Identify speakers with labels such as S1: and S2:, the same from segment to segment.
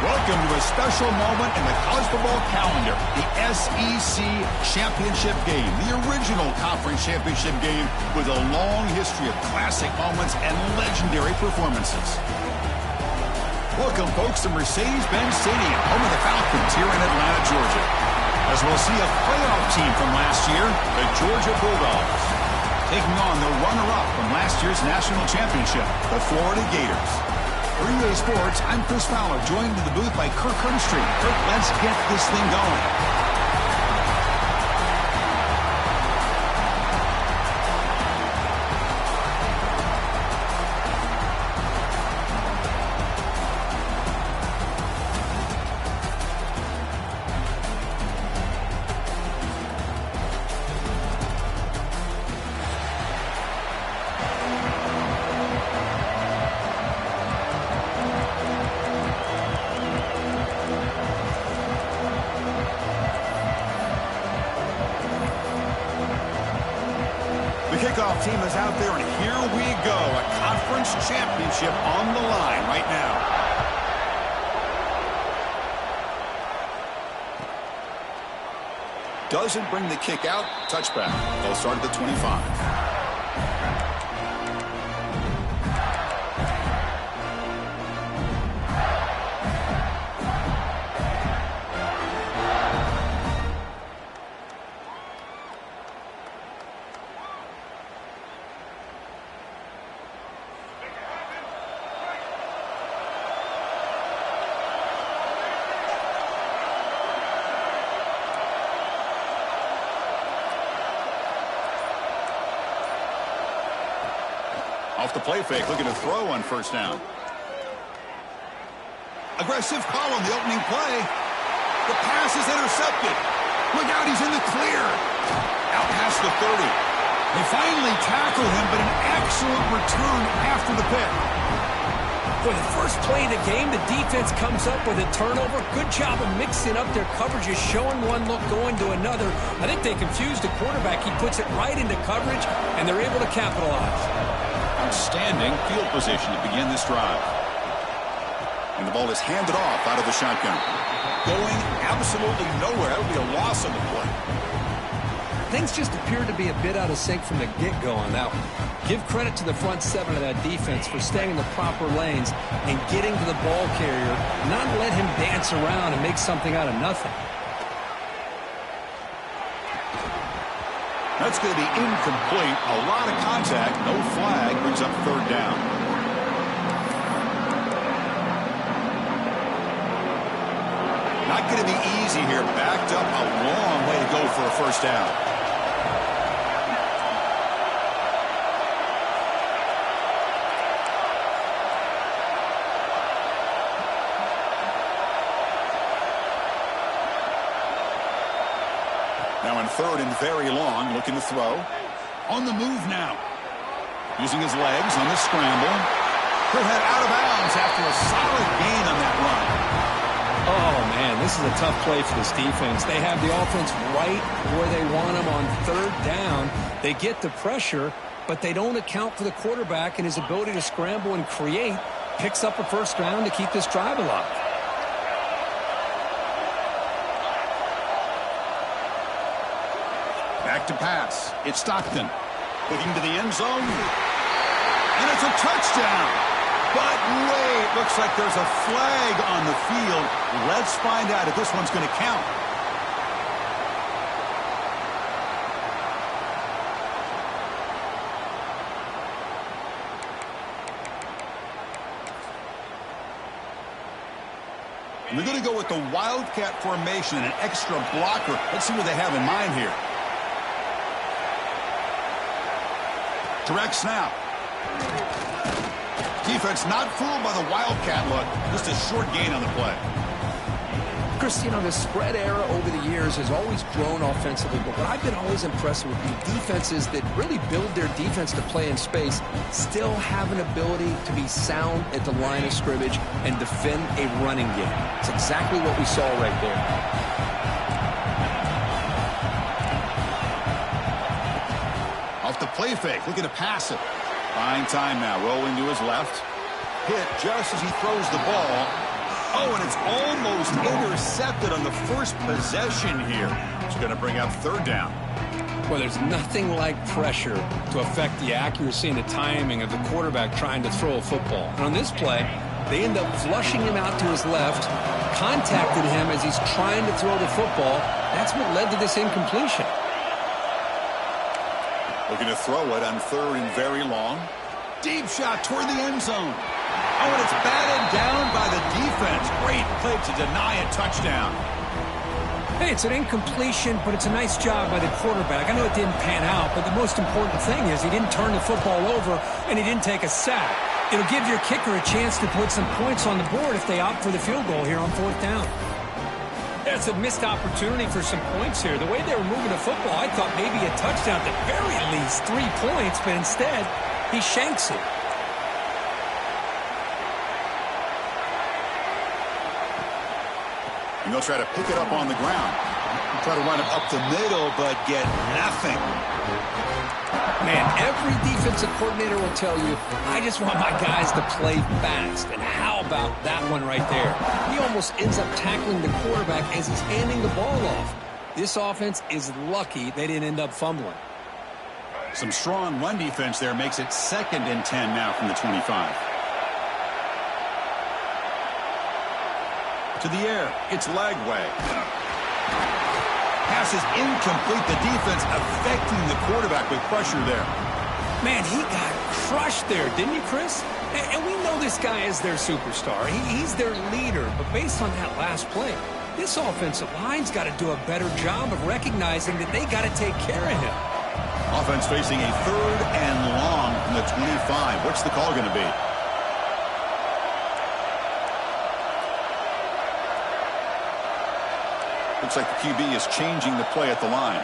S1: Welcome to a special moment in the college football calendar, the SEC Championship Game, the original conference championship game with a long history of classic moments and legendary performances. Welcome, folks, to Mercedes-Benz Stadium, home of the Falcons here in Atlanta, Georgia, as we'll see a playoff team from last year, the Georgia Bulldogs, taking on the runner-up from last year's national championship, the Florida Gators. For EA Sports, I'm Chris Fowler, joined in the booth by Kirk Hermstreet. Kirk, let's get this thing going. The kickoff team is out there, and here we go. A conference championship on the line right now. Doesn't bring the kick out. Touchback. They'll start at the 25. Off the play fake, looking to throw on first down. Aggressive call on the opening play. The pass is intercepted. Look out, he's in the clear. Out past the 30. They finally tackle him, but an excellent return after the pick.
S2: For the first play of the game, the defense comes up with a turnover. Good job of mixing up their coverages, showing one look, going to another. I think they confused the quarterback. He puts it right into coverage, and they're able to capitalize.
S1: Outstanding field position to begin this drive. And the ball is handed off out of the shotgun. Going absolutely nowhere. That would be a loss on the play.
S2: Things just appeared to be a bit out of sync from the get-go on that one. Give credit to the front seven of that defense for staying in the proper lanes and getting to the ball carrier, not let him dance around and make something out of nothing.
S1: That's going to be incomplete. A lot of contact. No flag. Brings up third down. Not going to be easy here. Backed up a long way to go for a first down. Now in third and very long, looking to throw. On the move now. Using his legs on the scramble. He'll head out of bounds after a solid gain on that run.
S2: Oh, man, this is a tough play for this defense. They have the offense right where they want them on third down. They get the pressure, but they don't account for the quarterback and his ability to scramble and create. Picks up a first down to keep this drive alive.
S1: Back to pass. It's Stockton. Looking to the end zone. And it's a touchdown. But wait, looks like there's a flag on the field. Let's find out if this one's going to count. And they're going to go with the Wildcat formation and an extra blocker. Let's see what they have in mind here. Direct snap. Defense not fooled by the Wildcat look. Just a short gain on the play.
S2: Chris, you know, the spread era over the years has always grown offensively, but what I've been always impressed with the defenses that really build their defense to play in space still have an ability to be sound at the line of scrimmage and defend a running game. It's exactly what we saw right there.
S1: Off the play fake, looking to pass it. Buying time now, rolling to his left. Hit just as he throws the ball. Oh, and it's almost intercepted on the first possession here. It's going to bring up third down.
S2: Well, there's nothing like pressure to affect the accuracy and the timing of the quarterback trying to throw a football. And on this play, they end up flushing him out to his left, contacted him as he's trying to throw the football. That's what led to this incompletion.
S1: Looking to throw it on third and very long. Deep shot toward the end zone. Oh, and it's batted down by the defense. Great play to deny a touchdown.
S3: Hey, it's an incompletion, but it's a nice job by the quarterback. I know it didn't pan out, but the most important thing is he didn't turn the football over and he didn't take a sack. It'll give your kicker a chance to put some points on the board if they opt for the field goal here on fourth down. That's a missed opportunity for some points here. The way they were moving the football, I thought maybe a touchdown, at the very least 3 points, but instead he shanks it.
S1: And they'll try to pick it up on the ground. Try to run it up the middle, but get nothing.
S2: Man, every defensive coordinator will tell you, I just want my guys to play fast. And how about that one right there? He almost ends up tackling the quarterback as he's handing the ball off. This offense is lucky they didn't end up fumbling.
S1: Some strong run defense there makes it 2nd and 10 now from the 25. To the air, it's Lagway. Pass is incomplete. The defense affecting the quarterback with pressure there.
S3: Man, he got crushed there, didn't he, Chris? And we know this guy is their superstar. He's their leader. But based on that last play, this offensive line's got to do a better job of recognizing that they got to take care of him.
S1: Offense facing a 3rd and long from the 25. What's the call going to be? Looks like the QB is changing the play at the line.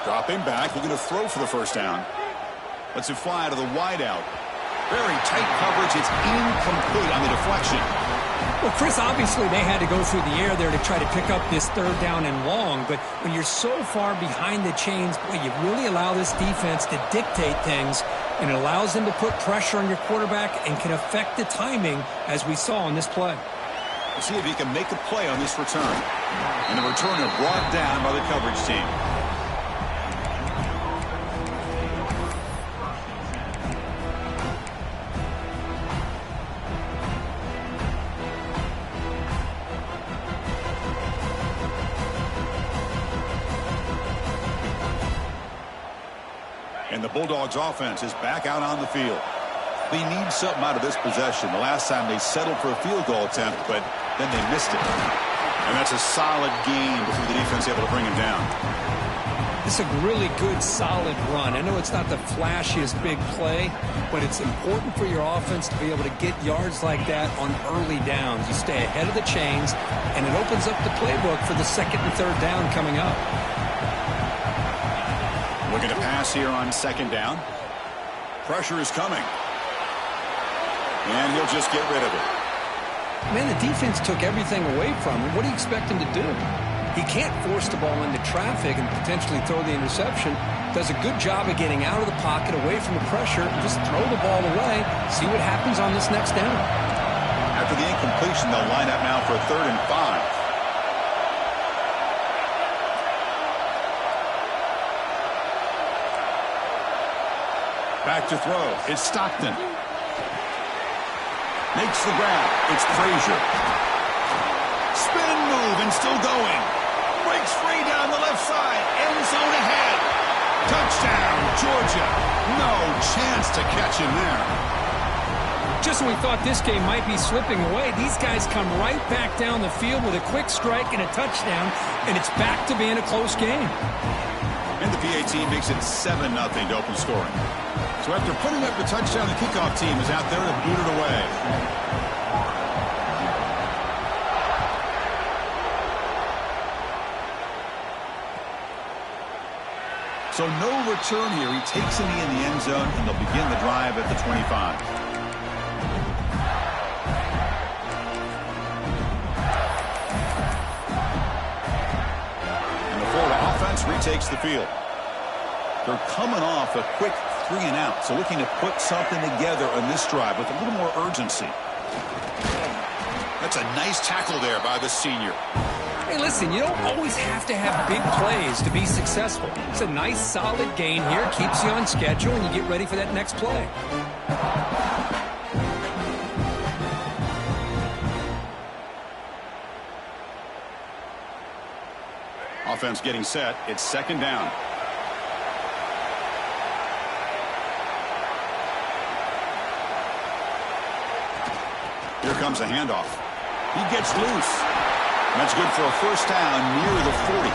S1: Dropping back, looking to throw for the first down. Lets it fly to the wideout. Very tight coverage. It's incomplete on the deflection.
S3: Well, Chris, obviously they had to go through the air there to try to pick up this 3rd down and long. But when you're so far behind the chains, boy, you really allow this defense to dictate things. And it allows them to put pressure on your quarterback and can affect the timing, as we saw on this play.
S1: We'll see if he can make a play on this return. And the returner brought down by the coverage team. And the Bulldogs offense is back out on the field. They need something out of this possession. The last time they settled for a field goal attempt, but then they missed it. And that's a solid game before the defense able to bring him down.
S3: It's a really good, solid run. I know it's not the flashiest big play, but it's important for your offense to be able to get yards like that on early downs. You stay ahead of the chains, and it opens up the playbook for the 2nd and 3rd down coming up.
S1: Looking to pass here on 2nd down. Pressure is coming. And he'll just get rid of it.
S2: Man, the defense took everything away from him. What do you expect him to do? He can't force the ball into traffic and potentially throw the interception. Does a good job of getting out of the pocket, away from the pressure, and just throw the ball away. See what happens on this next down.
S1: After the incompletion, they'll line up now for a 3rd and 5. Back to throw. It's Stockton. Makes the grab. It's Frazier. Spin move and still going. Breaks free down the left side. End zone ahead. Touchdown, Georgia. No chance to catch him there.
S3: Just when we thought this game might be slipping away, these guys come right back down the field with a quick strike and a touchdown, and it's back to being a close game.
S1: And the PA team makes it 7-0 to open scoring. So after putting up the touchdown, the kickoff team is out there to boot it away. So no return here. He takes a knee in the end zone, and they'll begin the drive at the 25. And the Florida offense retakes the field. They're coming off a quick 3 and out, so looking to put something together on this drive with a little more urgency. That's a nice tackle there by the senior.
S3: Hey, listen, you don't always have to have big plays to be successful. It's a nice, solid gain here. Keeps you on schedule, and you get ready for that next play.
S1: Offense getting set. It's second down. Here comes a handoff. He gets loose. That's good for a first down near the 40.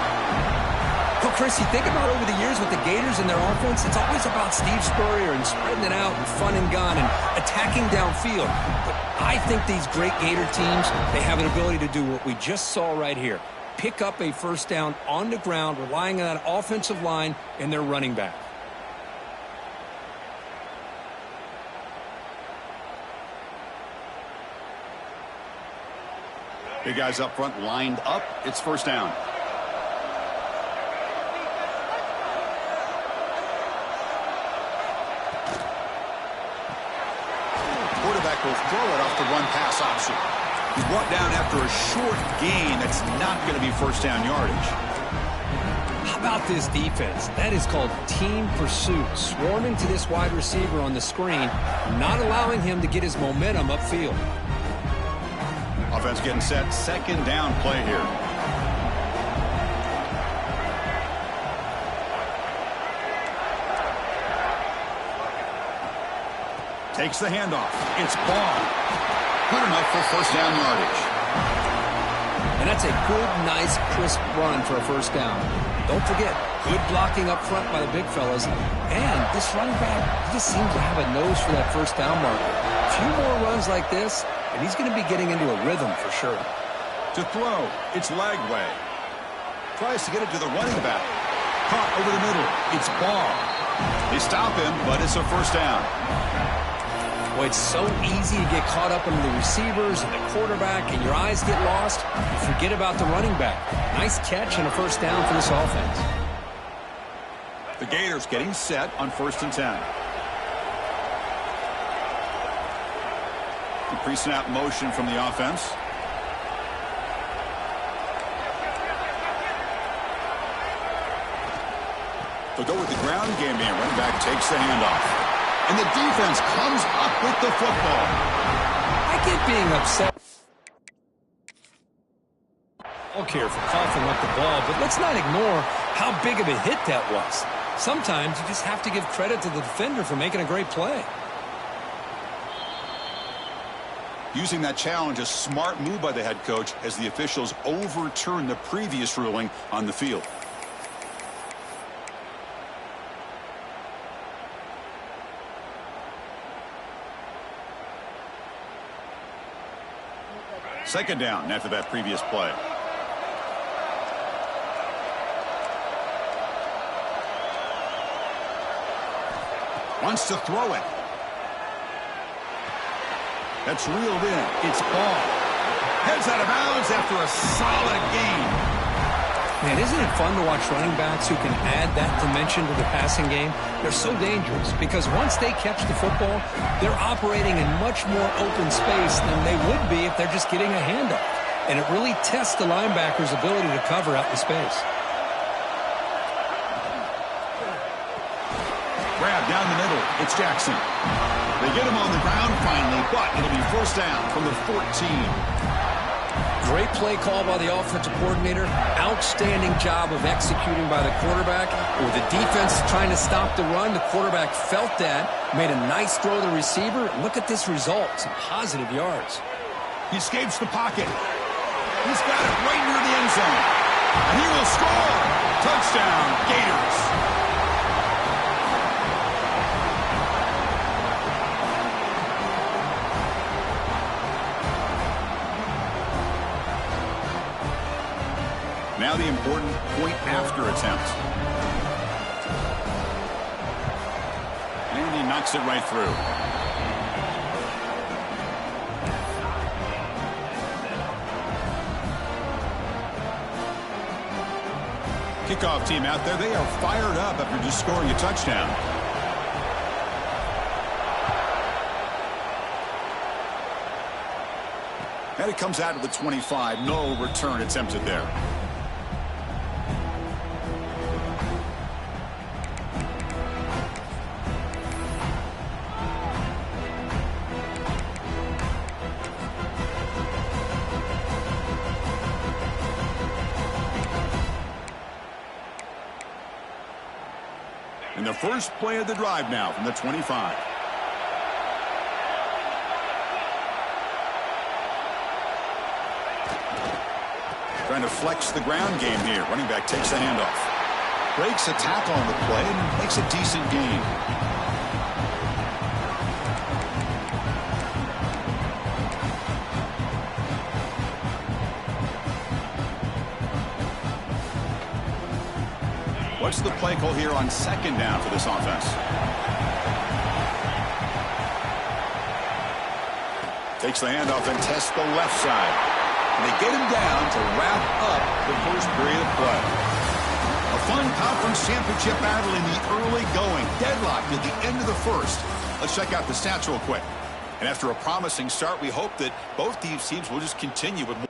S3: Well, Chris, you think about over the years with the Gators and their offense, it's always about Steve Spurrier and spreading it out and fun and gun and attacking downfield. But I think these great Gator teams, they have an ability to do what we just saw right here. Pick up a first down on the ground, relying on that offensive line and their running back.
S1: Big guys up front lined up. It's first down. Quarterback will throw it off the run-pass option. He's brought down after a short gain. That's not going to be first down yardage.
S3: How about this defense? That is called team pursuit. Swarming to this wide receiver on the screen, not allowing him to get his momentum upfield.
S1: Offense getting set. Second down play here. Takes the handoff. It's ball. Good enough for first down yardage.
S3: And that's a good, nice, crisp run for a first down. Don't forget, good blocking up front by the big fellas. And this running back, he just seems to have a nose for that first down marker. A few more runs like this, and he's going to be getting into a rhythm for sure.
S1: To throw, it's Lagway. Tries to get it to the running back. Caught over the middle. It's ball. They stop him, but it's a first down.
S3: Boy, it's so easy to get caught up in the receivers and the quarterback, and your eyes get lost. You forget about the running back. Nice catch and a first down for this offense.
S1: The Gators getting set on 1st and 10. The pre-snap motion from the offense. They'll go with the ground game here. Running back takes the handoff. And the defense comes up with the football.
S3: I get being upset here for coughing up the ball, but let's not ignore how big of a hit that was. Sometimes you just have to give credit to the defender for making a great play.
S1: Using that challenge, a smart move by the head coach as the officials overturn the previous ruling on the field. Second down after that previous play. Wants to throw it. That's reeled in. It's ball. Heads out of bounds after a solid gain.
S3: Man, isn't it fun to watch running backs who can add that dimension to the passing game? They're so dangerous because once they catch the football, they're operating in much more open space than they would be if they're just getting a handoff. And it really tests the linebacker's ability to cover out the space.
S1: Grab down the middle. It's Jackson. They get him on the ground finally, but it'll be first down from the 14.
S3: Great play call by the offensive coordinator. Outstanding job of executing by the quarterback. With the defense trying to stop the run, the quarterback felt that, made a nice throw to the receiver. Look at this result. Some positive yards.
S1: He escapes the pocket. He's got it right near the end zone. And he will score. Touchdown, Gators. Now the important point after attempt. And he knocks it right through. Kickoff team out there. They are fired up after just scoring a touchdown. And it comes out of the 25. No return attempted there. And the first play of the drive now from the 25. Trying to flex the ground game here. Running back takes the handoff. Breaks a tackle on the play and makes a decent gain. What's the play call here on second down for this offense? Takes the handoff and tests the left side. And they get him down to wrap up the first period of play. A fun conference championship battle in the early going. Deadlocked at the end of the first. Let's check out the stats real quick. And after a promising start, we hope that both these teams will just continue with more.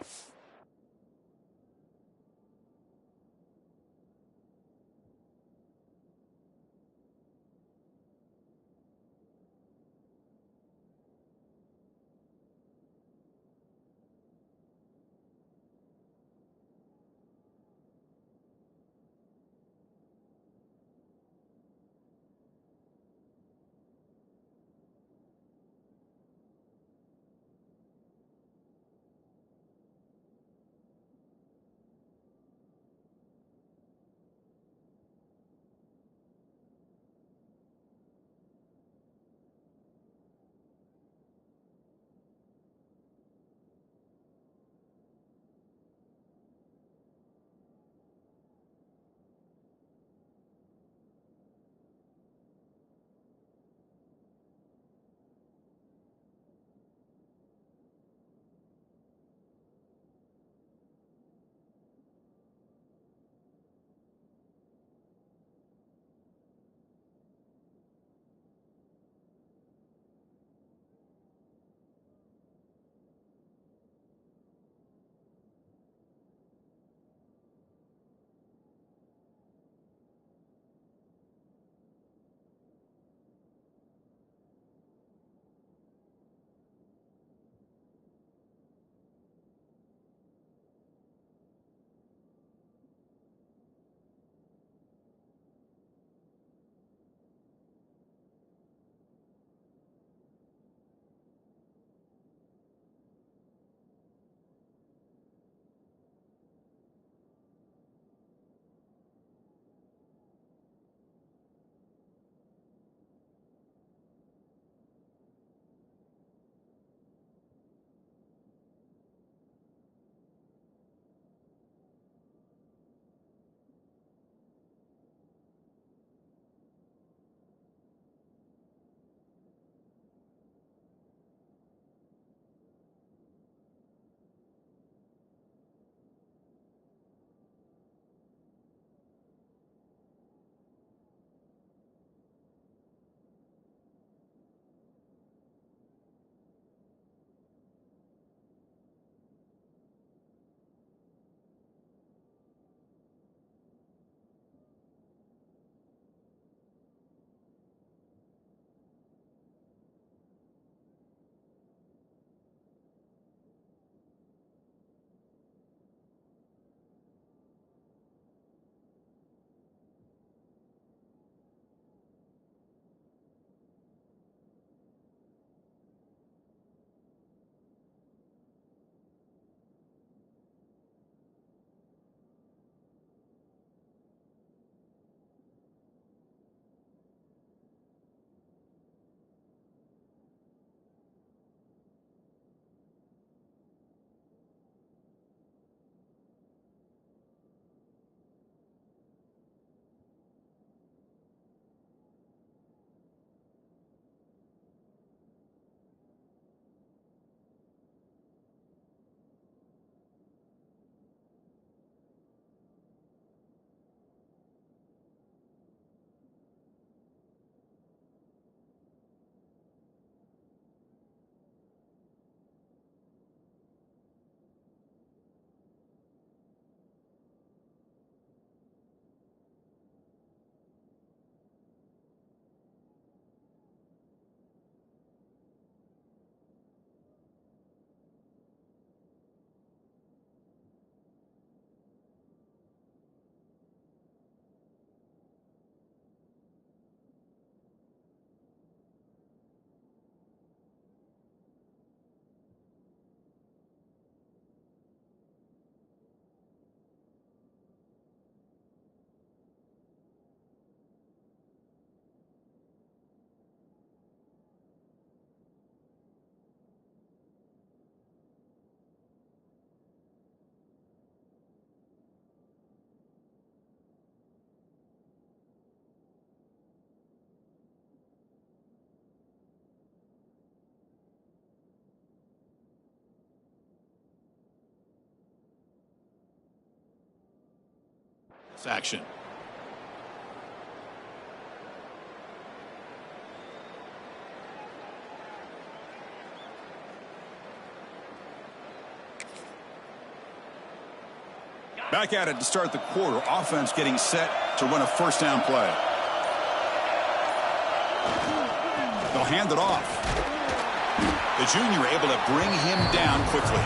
S1: Action. Back at it to start the quarter. Offense getting set to run a first down play. They'll hand it off. The junior able to bring him down quickly.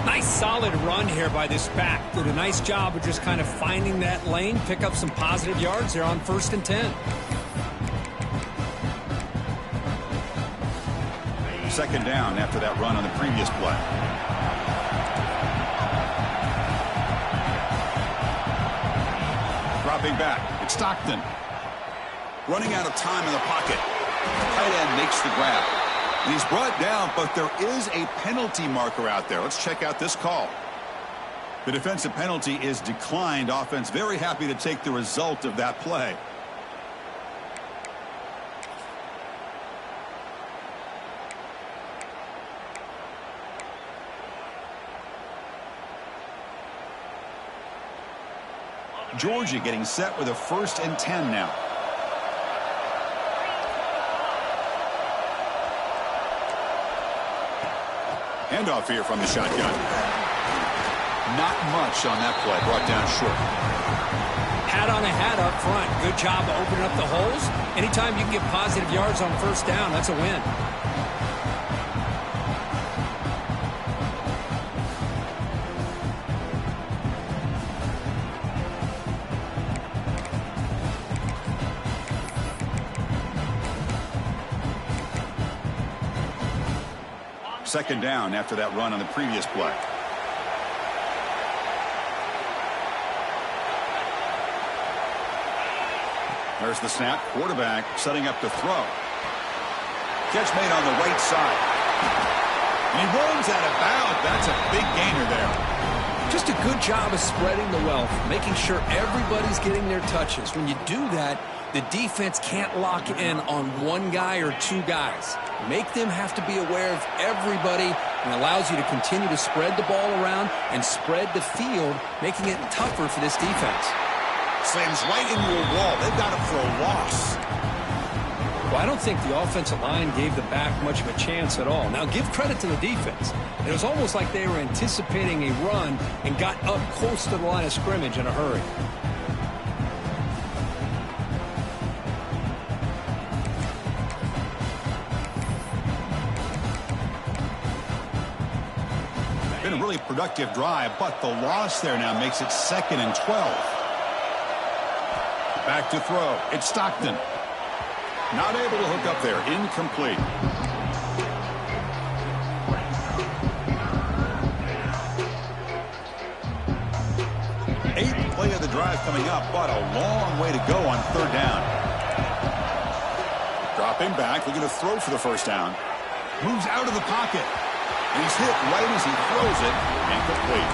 S3: Nice solid run here by this back. Did a nice job of just kind of finding that lane, pick up some positive yards there on 1st and 10.
S1: Second down after that run on the previous play. Dropping back, it's Stockton. Running out of time in the pocket. Tight end makes the grab. And he's brought down, but there is a penalty marker out there. Let's check out this call. The defensive penalty is declined. Offense very happy to take the result of that play. Georgia getting set with a 1st and 10 now. Handoff here from the shotgun. Not much on that play. Brought down short.
S3: Hat on a hat up front. Good job of opening up the holes. Anytime you can get positive yards on 1st down, that's a win.
S1: Second down after that run on the previous play. There's the snap. Quarterback setting up to throw. Catch made on the right side. And he runs out of bounds. That's a big gainer there.
S2: Just a good job of spreading the wealth, making sure everybody's getting their touches. When you do that, the defense can't lock in on one guy or two guys. Make them have to be aware of everybody, and allows you to continue to spread the ball around and spread the field, making it tougher for this defense.
S1: Slams right into a wall. They've got him for a loss.
S3: Well, I don't think the offensive line gave the back much of a chance at all. Now, give credit to the defense. It was almost like they were anticipating a run and got up close to the line of scrimmage in a hurry.
S1: Been a really productive drive, but the loss there now makes it 2nd and 12. Back to throw. It's Stockton. Not able to hook up there. Incomplete. Eighth play of the drive coming up, but a long way to go on 3rd down. Dropping back, looking to throw for the 1st down. Moves out of the pocket. And he's hit right as he throws it. Incomplete.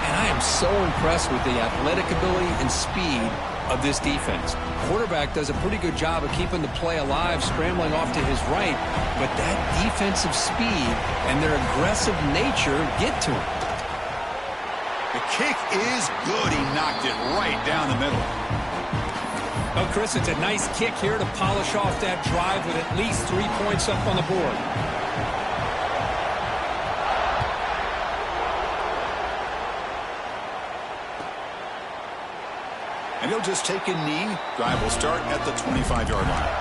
S2: And I am so impressed with the athletic ability and speed of this defense. Quarterback does a pretty good job of keeping the play alive, scrambling off to his right, but that defensive speed and their aggressive nature get to him.
S1: The kick is good. He knocked it right down the middle.
S3: Oh, Chris, it's a nice kick here to polish off that drive with at least 3 points up on the board.
S1: And he'll just take a knee. Drive will start at the 25-yard line.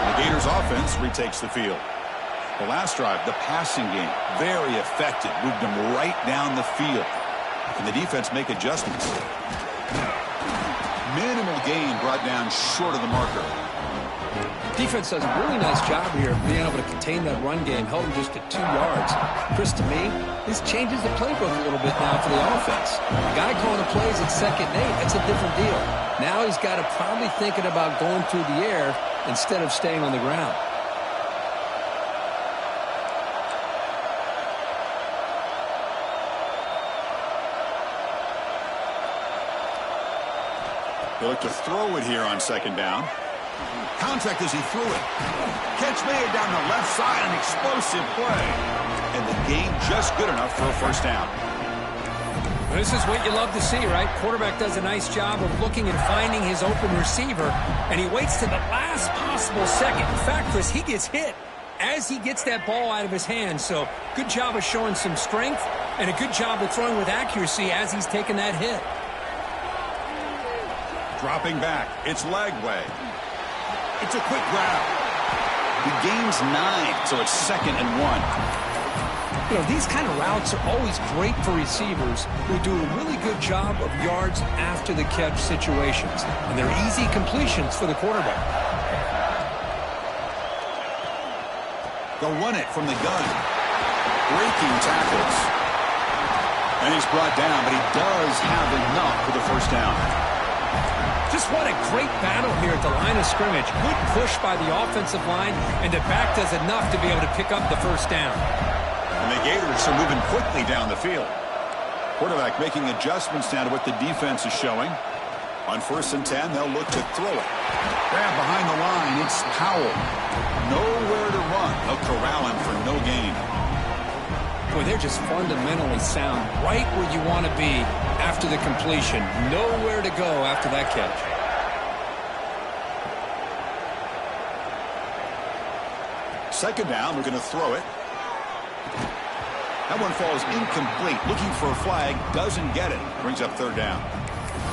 S1: The Gators offense retakes the field. The last drive, the passing game, very effective. Moved them right down the field. Can the defense make adjustments? Minimal gain brought down short of the marker.
S2: Defense does a really nice job here of being able to contain that run game, help them just get 2 yards. Chris, to me, this changes the playbook a little bit now for the offense. The guy calling the plays at 2nd and 8, that's a different deal. Now he's got to probably thinking about going through the air instead of staying on the ground. They look to throw it here on 2nd down. Contact as he threw it. Catch
S1: catch made down the left side, an explosive play. And the game just good enough for a first down.
S3: This is what you love to see, right? Quarterback does a nice job of looking and finding his open receiver, and he waits to the last possible second. In fact, Chris, he gets hit as he gets that ball out of his hands. So good job of showing some strength and a good job of throwing with accuracy as he's taking that hit.
S1: Dropping back, it's Lagway. It's a quick grab. The game's 9, so it's 2nd and 1.
S3: You know, these kind of routes are always great for receivers who do a really good job of yards after the catch situations. And they're easy completions for the quarterback.
S1: They'll run it from the gun. Breaking tackles. And he's brought down, but he does have enough for the first down.
S3: Just what a great battle here at the line of scrimmage. Good push by the offensive line, and the back does enough to be able to pick up the first down.
S1: And the Gators are moving quickly down the field. Quarterback making adjustments now to what the defense is showing. On 1st and 10, they'll look to throw it. Grab behind the line, it's Powell. Nowhere to run. They'll corral him for no gain.
S3: Boy, they're just fundamentally sound. Right where you want to be after the completion. Nowhere to go after that catch.
S1: Second down, we're going to throw it. That one falls incomplete. Looking for a flag, doesn't get it. Brings up 3rd down.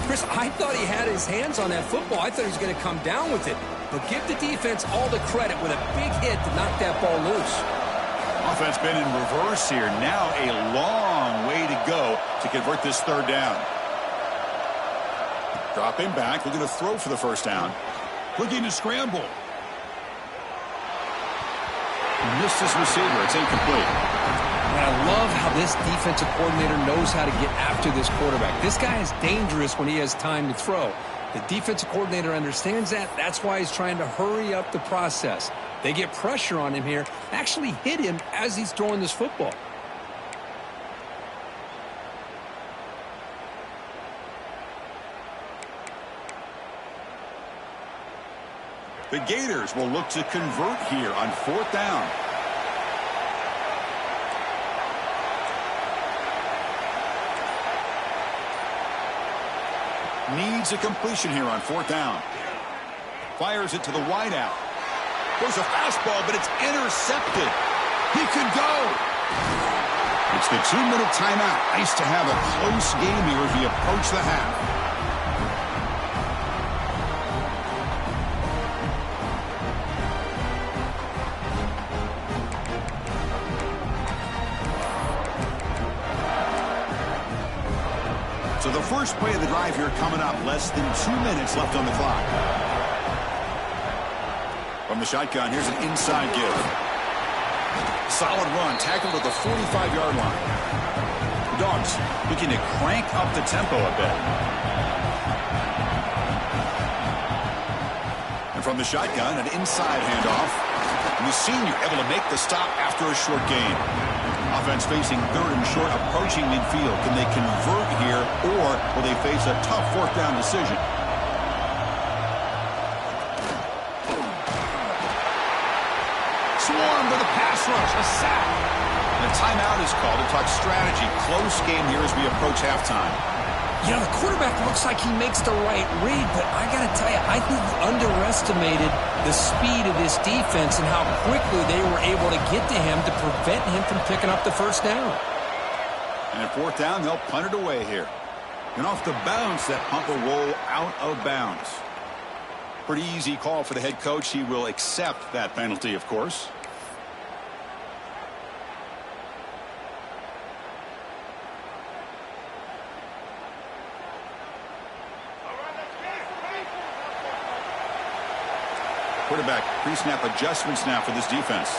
S3: Chris, I thought he had his hands on that football. I thought he was going to come down with it. But give the defense all the credit with a big hit to knock that ball loose.
S1: Offense been in reverse here. Now a long way to go to convert this 3rd down. Dropping back. They're going to throw for the first down. Looking to scramble. Missed his receiver. It's incomplete.
S3: And I love how this defensive coordinator knows how to get after this quarterback. This guy is dangerous when he has time to throw. The defensive coordinator understands that. That's why he's trying to hurry up the process. They get pressure on him here, actually hit him as he's throwing this football.
S1: The Gators will look to convert here on 4th down. Needs a completion here on 4th down. Fires it to the wideout. There's a fastball, but it's intercepted. He could go. It's the 2-minute timeout. Nice to have a close game here as we approach the half. So the first play of the drive here coming up. Less than 2 minutes left on the clock. From the shotgun, here's an inside give. Solid run, tackled at the 45-yard line. The Dogs looking to crank up the tempo a bit. And from the shotgun, an inside handoff. And the senior able to make the stop after a short gain. Offense facing 3rd and short, approaching midfield. Can they convert here, or will they face a tough 4th down decision? Swarm with a pass rush, a sack. And a timeout is called to talk strategy. Close game here as we approach halftime.
S3: You know, the quarterback looks like he makes the right read, but I got to tell you, I think he underestimated the speed of this defense and how quickly they were able to get to him to prevent him from picking up the first down.
S1: And at 4th down, they'll punt it away here. And off the bounce, that punt will roll out of bounds. Pretty easy call for the head coach. He will accept that penalty, of course. Quarterback pre-snap adjustments now for this defense.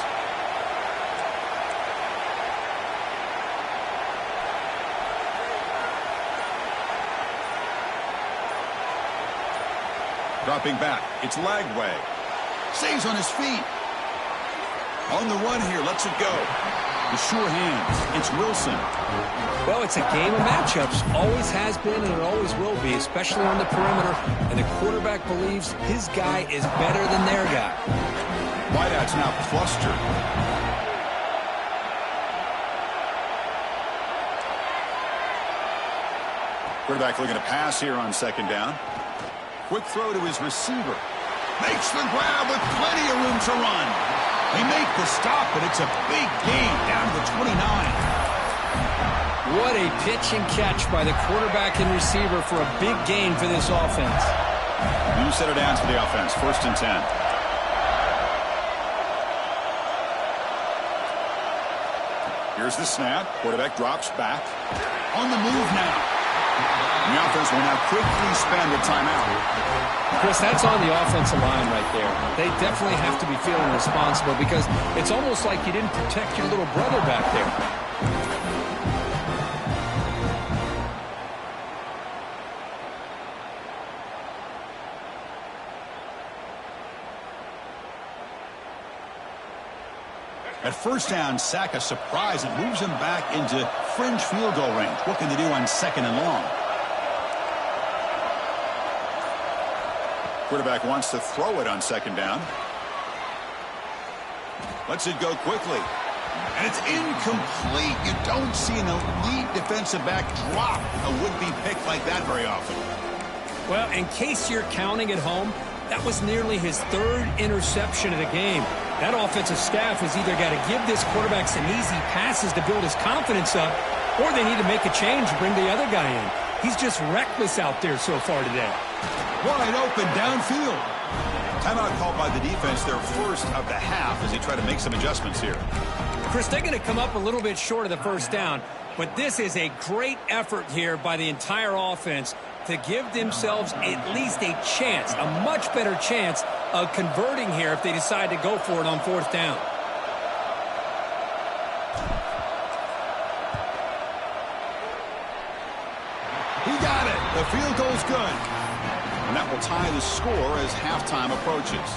S1: Dropping back, it's Lagway. Stays on his feet. On the run here, lets it go. The sure hands, it's Wilson.
S3: Well, it's a game of matchups. Always has been and it always will be, especially on the perimeter. And the quarterback believes his guy is better than their guy.
S1: wideouts now clustered. Quarterback looking to pass here on second down. Quick throw to his receiver. Makes the grab with plenty of room to run. They make the stop, but it's a big gain down to the 29.
S3: What a pitch and catch by the quarterback and receiver for a big gain for this offense.
S1: New set of downs for the offense. 1st and 10. Here's the snap. Quarterback drops back. On the move now. The offense will now quickly spend a timeout.
S3: Chris, that's on the offensive line right there. They definitely have to be feeling responsible because it's almost like you didn't protect your little brother back there.
S1: At first down, sack a surprise. It moves him back into fringe field goal range. What can they do on 2nd and long? Quarterback wants to throw it on 2nd down. Lets it go quickly. And it's incomplete. You don't see an elite defensive back drop a would-be pick like that very often.
S3: Well, in case you're counting at home, that was nearly his 3rd interception of the game. That offensive staff has either got to give this quarterback some easy passes to build his confidence up, or they need to make a change and bring the other guy in. He's just reckless out there so far today.
S1: Wide open downfield. Timeout called by the defense, their first of the half, as they try to make some adjustments here.
S3: Chris, they're going to come up a little bit short of the first down, but this is a great effort here by the entire offense to give themselves at least a chance, a much better chance of converting here if they decide to go for it on 4th down.
S1: He got it. The field goal's good. And that will tie the score as halftime approaches.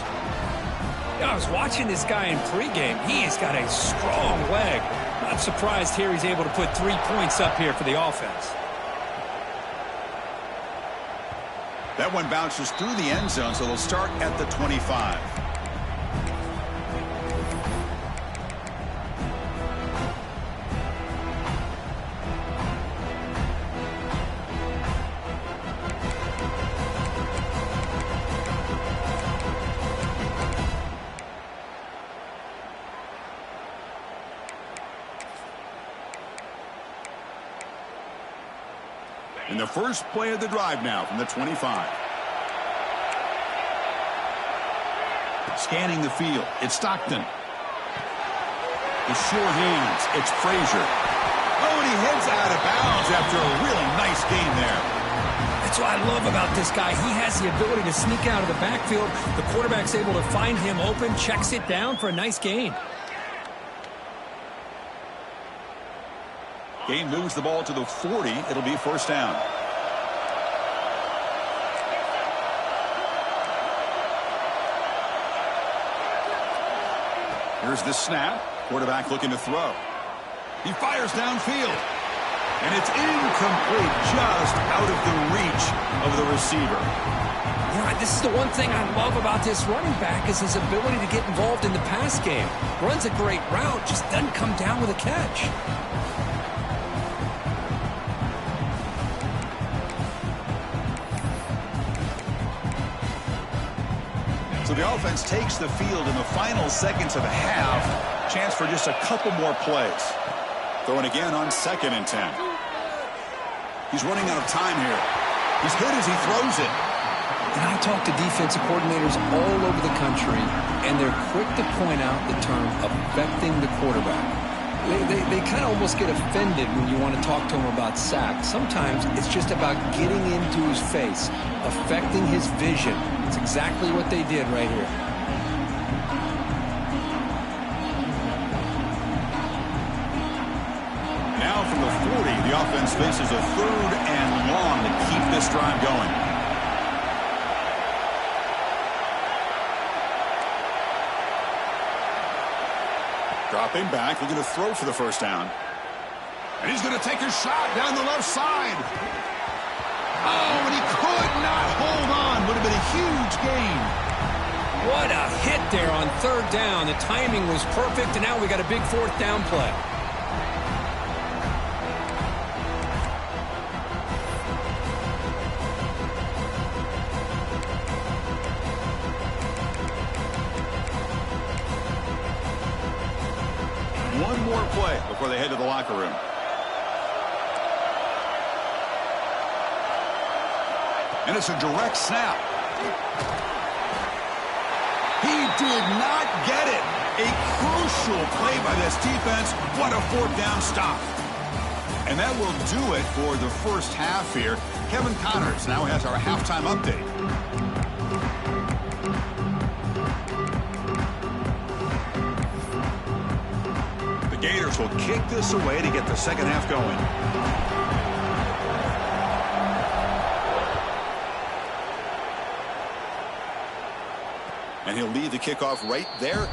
S3: I was watching this guy in pregame. He has got a strong leg. Not surprised here he's able to put 3 points up here for the offense.
S1: That one bounces through the end zone, so they'll start at the 25. In the first play of the drive now from the 25. Scanning the field. It's Stockton. The sure hands. It's Frazier. Oh, and he heads out of bounds after a really nice game there.
S3: That's what I love about this guy. He has the ability to sneak out of the backfield. The quarterback's able to find him open, checks it down for a nice gain.
S1: Game moves the ball to the 40. It'll be 1st down. Here's the snap. Quarterback looking to throw. He fires downfield. And it's incomplete, just out of the reach of the receiver.
S3: You know, this is the one thing I love about this running back is his ability to get involved in the pass game. Runs a great route, just doesn't come down with a catch.
S1: So the offense takes the field in the final seconds of the half. Chance for just a couple more plays. Throwing again on 2nd and 10. He's running out of time here. He's good as he throws it.
S2: And I talk to defensive coordinators all over the country, and they're quick to point out the term affecting the quarterback. They kind of almost get offended when you want to talk to them about sacks. Sometimes it's just about getting into his face, affecting his vision. It's exactly what they did right here.
S1: Now from the 40, the offense faces a 3rd and long to keep this drive going. Dropping back, looking to throw for the 1st down. And he's going to take a shot down the left side. Oh, and he could not hold on. Would have been a huge gain.
S3: What a hit there on third down. The timing was perfect, and now we got a big fourth down play.
S1: One more play before they head to the locker room. And it's a direct snap. He did not get it. A crucial play by this defense. What a fourth down stop. And that will do it for the first half here. Kevin Connors now has our halftime update. The Gators will kick this away to get the second half going. And he'll lead the kickoff right there.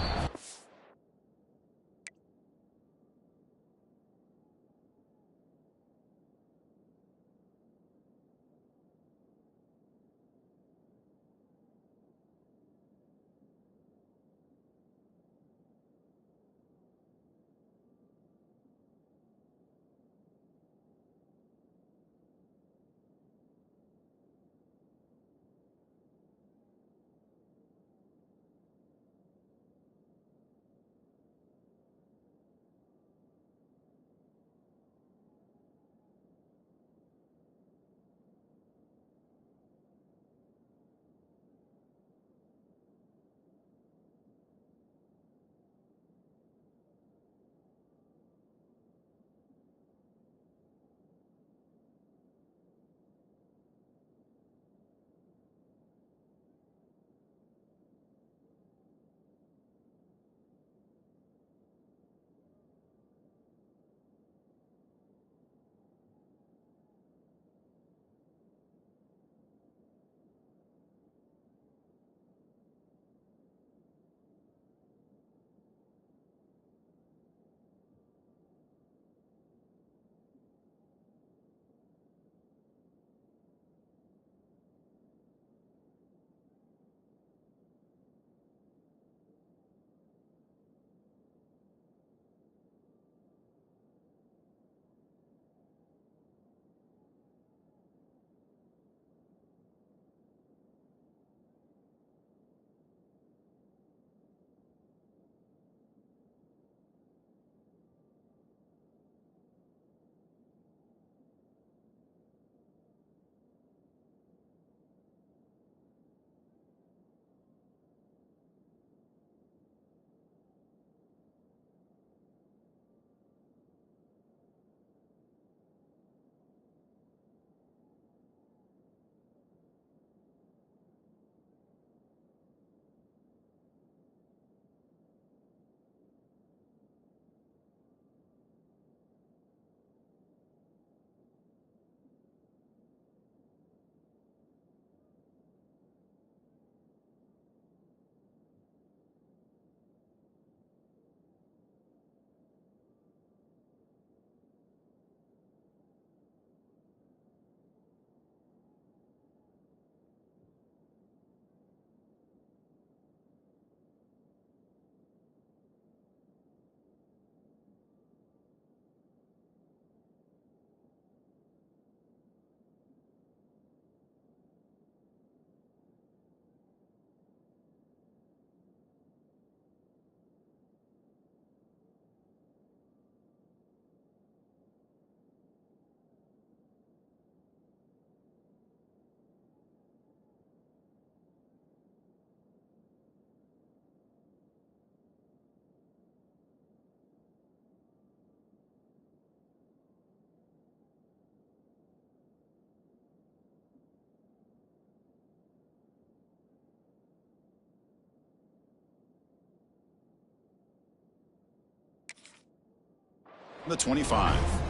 S1: The 25.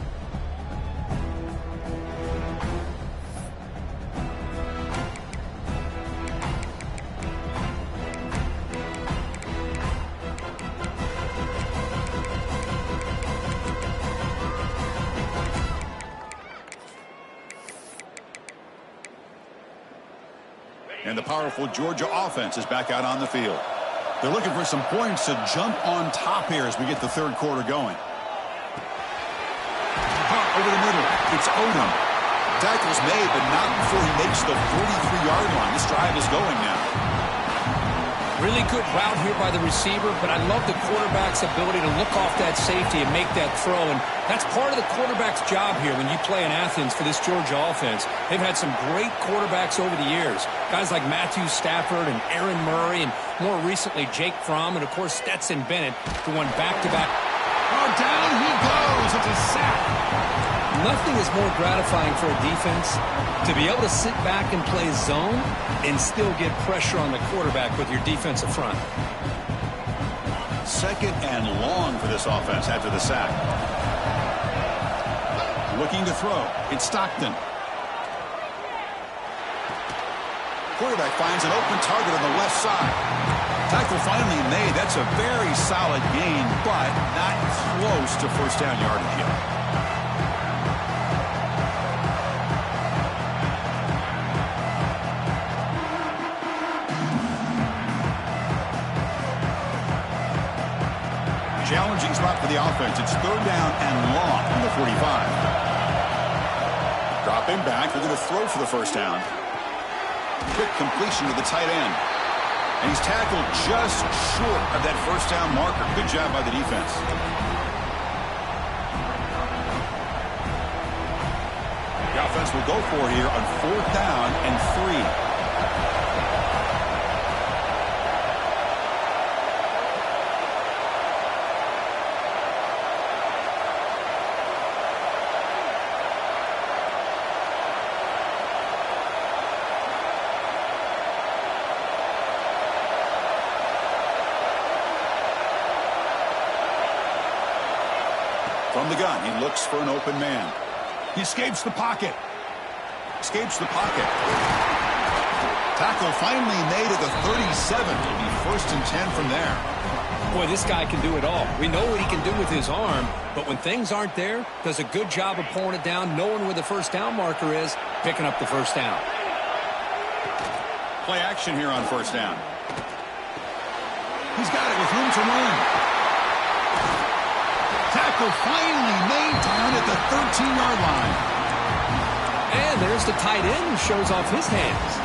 S1: And the powerful Georgia offense is back out on the field. They're looking for some points to jump on top here as we get the third quarter going. Over the middle, it's Odom. Tackle's made, but not before he makes the 43-yard line. This drive is going now.
S3: Really good route here by the receiver, but I love the quarterback's ability to look off that safety and make that throw. And that's part of the quarterback's job here when you play in Athens for this Georgia offense. They've had some great quarterbacks over the years. Guys like Matthew Stafford and Aaron Murray, and more recently Jake Fromm, and of course Stetson Bennett, who won back-to-back.
S1: Oh, down he goes. It's a sack.
S3: Nothing is more gratifying for a defense to be able to sit back and play zone and still get pressure on the quarterback with your defensive front.
S1: Second and long for this offense after the sack. Looking to throw. It's Stockton. Quarterback finds an open target on the left side. Tackle finally made. That's a very solid gain, but not close to first down yardage yet. Challenging spot for the offense. It's third down and long from the 45. Dropping back. They're going to throw for the first down. Quick completion to the tight end. And he's tackled just short of that first down marker. Good job by the defense. The offense will go for here on fourth down and 3. From the gun, he looks for an open man. He escapes the pocket. Escapes the pocket. Tackle finally made at the 37. It'll be first and 10 from there.
S3: Boy, this guy can do it all. We know what he can do with his arm, but when things aren't there, does a good job of pulling it down, knowing where the first down marker is, picking up the first down.
S1: Play action here on first down. He's got it with room to run. Tackle finally made down at the 13-yard line.
S3: And there's the tight end who shows off his hands.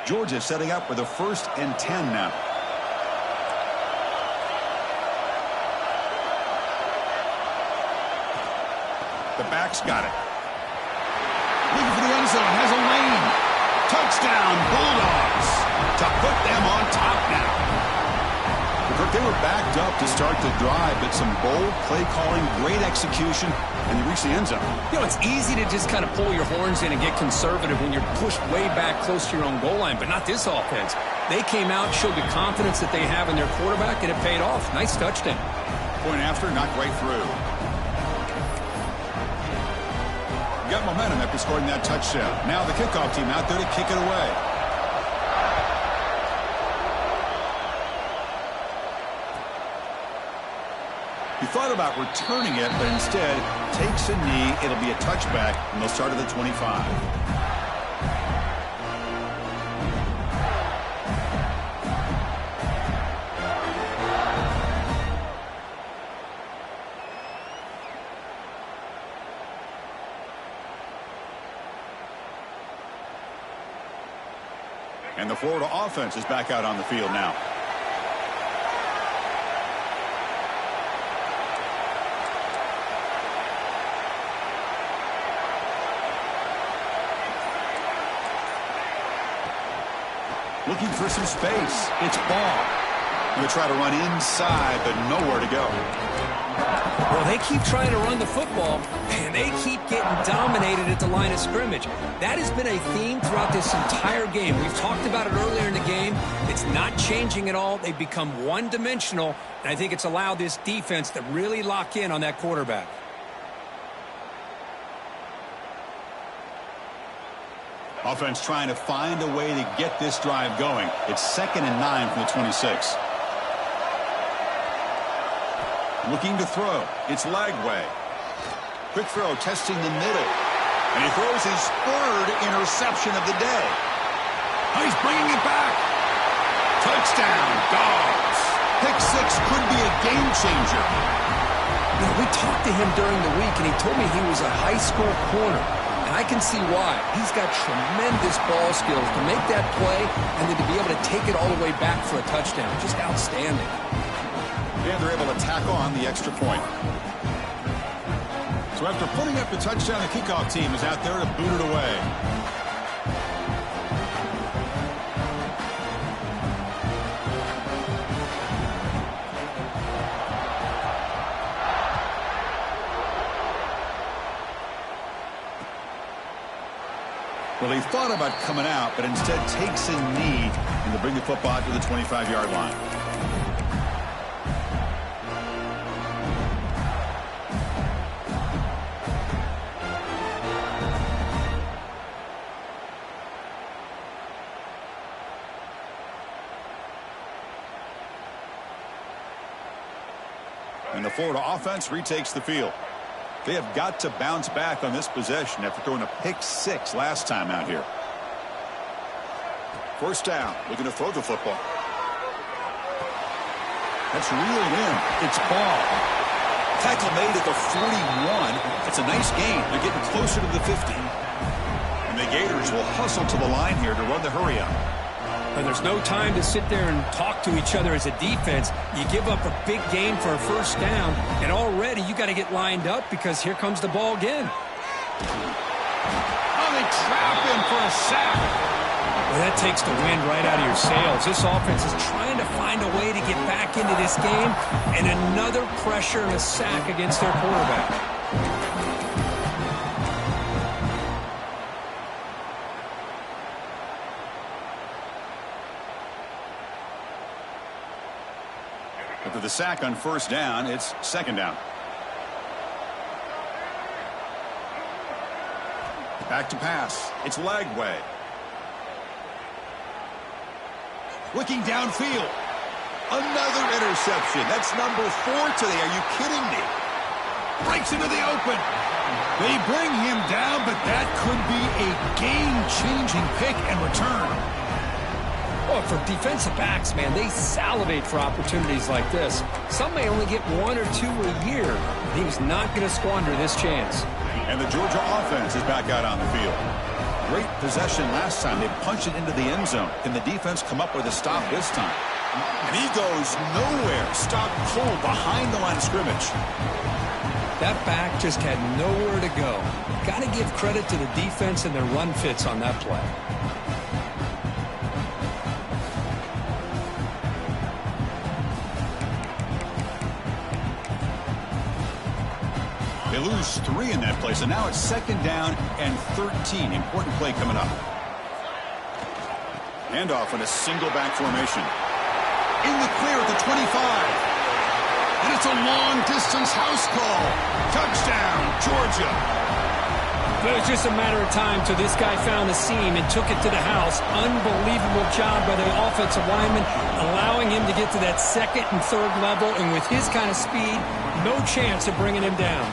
S1: Georgia setting up with a first and 10 now. The back's got it. Looking for the end zone. Has a lane. Touchdown, Bulldogs. To put them on top now. They were backed up to start the drive, but some bold play calling, great execution, and they reached the end zone.
S3: You know, it's easy to just kind of pull your horns in and get conservative when you're pushed way back close to your own goal line, but not this offense. They came out, showed the confidence that they have in their quarterback, and it paid off. Nice touchdown.
S1: Point after, not right through. Got momentum after scoring that touchdown. Now the kickoff team out there to kick it away. He thought about returning it, but instead takes a knee. It'll be a touchback, and they'll start at the 25. And the Florida offense is back out on the field now. Looking for some space. It's Ball. Going to try to run inside, but nowhere to go.
S3: Well, they keep trying to run the football, and they keep getting dominated at the line of scrimmage. That has been a theme throughout this entire game. We've talked about it earlier in the game. It's not changing at all. They've become one-dimensional, and I think it's allowed this defense to really lock in on that quarterback.
S1: Offense trying to find a way to get this drive going. It's 2nd and 9 from the 26. Looking to throw. It's Lagway. Quick throw, testing the middle. And he throws his 3rd interception of the day. Oh, he's bringing it back. Touchdown, Dogs. Pick 6 could be a game changer.
S2: You know, we talked to him during the week, and he told me he was a high school corner. And I can see why. He's got tremendous ball skills to make that play and then to be able to take it all the way back for a touchdown. Just outstanding.
S1: And they're able to tack on the extra point. So after putting up the touchdown, the kickoff team is out there to boot it away. Well, he thought about coming out, but instead takes a knee and to bring the football to the 25-yard line. And the Florida offense retakes the field. They have got to bounce back on this possession after throwing a pick 6 last time out here. First down, looking to throw the football. That's reeled in. It's ball. Tackle made at the 41. That's a nice gain. They're getting closer to the 50. And the Gators will hustle to the line here to run the hurry up.
S3: And there's no time to sit there and talk to each other as a defense. You give up a big gain for a first down, and already you got to get lined up because here comes the ball again.
S1: Oh, they trap him for a sack.
S3: Well, that takes the wind right out of your sails. This offense is trying to find a way to get back into this game, and another pressure and a sack against their quarterback.
S1: After the sack on first down, it's 2nd down. Back to pass. It's Lagway. Looking downfield. Another interception. That's number 4 today. Are you kidding me? Breaks into the open. They bring him down, but that could be a game-changing pick and return.
S2: Oh, for defensive backs, man, they salivate for opportunities like this. Some may only get 1 or 2 a year. He was not going to squander this chance.
S1: And the Georgia offense is back out on the field. Great possession last time. They punched it into the end zone. Can the defense come up with a stop this time? And he goes nowhere. Stop cold behind the line of scrimmage.
S2: That back just had nowhere to go. Got to give credit to the defense and their run fits on that play.
S1: They lose 3 in that play, so now it's 2nd down and 13. Important play coming up. Handoff in a single back formation. In the clear at the 25. And it's a long-distance house call. Touchdown, Georgia.
S3: But it was just a matter of time till this guy found the seam and took it to the house. Unbelievable job by the offensive lineman, allowing him to get to that 2nd and 3rd level. And with his kind of speed, no chance of bringing him down.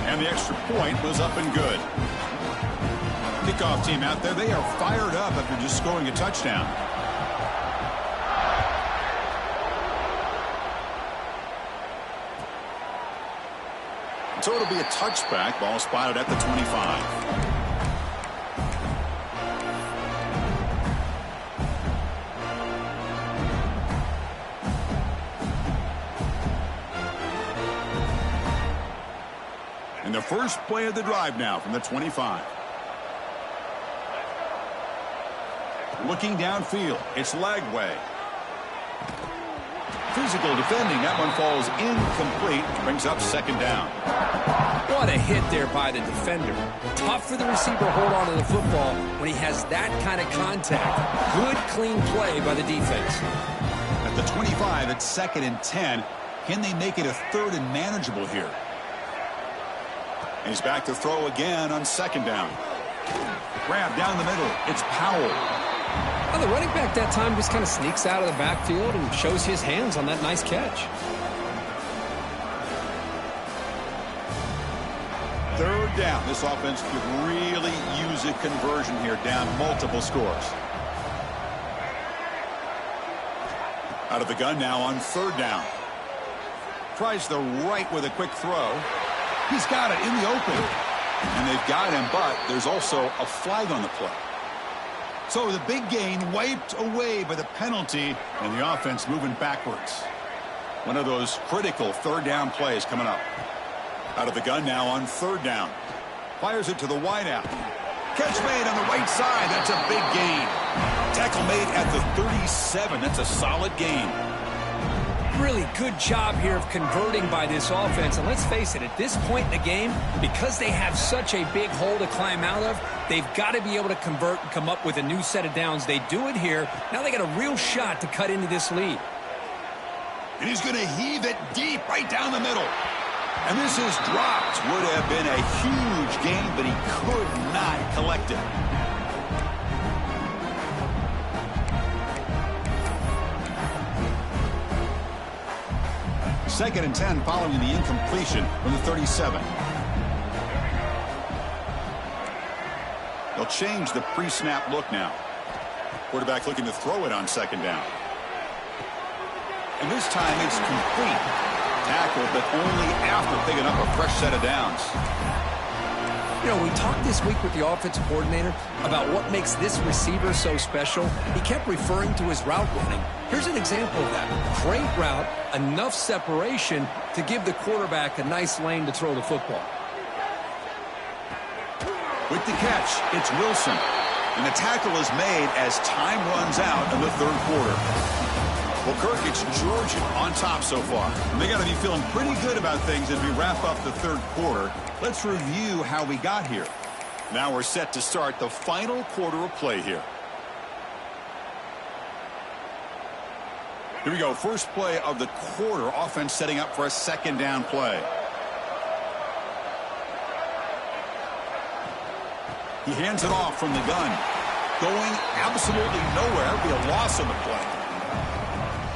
S1: And the extra point was up and good. Kickoff team out there, they are fired up after just scoring a touchdown. So it'll be a touchback. Ball spotted at the 25. And the first play of the drive now from the 25. Looking downfield, it's Lagway. Physical defending, that one falls incomplete, brings up 2nd down.
S2: What a hit there by the defender. Tough for the receiver to hold on to the football when he has that kind of contact. Good, clean play by the defense.
S1: At the 25, it's 2nd and 10. Can they make it a 3rd and manageable here? And he's back to throw again on 2nd down. Grab down the middle. It's Powell.
S2: Well, the running back that time just kind of sneaks out of the backfield and shows his hands on that nice catch.
S1: Third down. This offense could really use a conversion here, down multiple scores. Out of the gun now on third down. Tries the right with a quick throw. He's got it in the open. And they've got him, but there's also a flag on the play. So the big gain wiped away by the penalty, and the offense moving backwards. One of those critical third down plays coming up. Out of the gun now on third down. Fires it to the wideout. Catch made on the right side. That's a big gain. Tackle made at the 37. That's a solid gain.
S2: Really good job here of converting by this offense. And let's face it, at this point in the game, because they have such a big hole to climb out of, they've got to be able to convert and come up with a new set of downs. They do it here. Now they got a real shot to cut into this lead.
S1: And he's going to heave it deep right down the middle. And this is dropped. Would have been a huge gain, but he could not collect it. Second and 10 following the incompletion from the 37. They'll change the pre-snap look now. Quarterback looking to throw it on second down. And this time it's complete. Tackle, but only after picking up a fresh set of downs.
S2: You know, we talked this week with the offensive coordinator about what makes this receiver so special. He kept referring to his route running. Here's an example of that. Great route, enough separation to give the quarterback a nice lane to throw the football.
S1: With the catch, it's Wilson. And the tackle is made as time runs out in the third quarter. Well, Kirk, it's Georgia on top so far. And they got to be feeling pretty good about things as we wrap up the third quarter. Let's review how we got here. Now we're set to start the final quarter of play here. Here we go. First play of the quarter. Offense setting up for a second down play. He hands it off from the gun. Going absolutely nowhere. It'll be a loss on the play.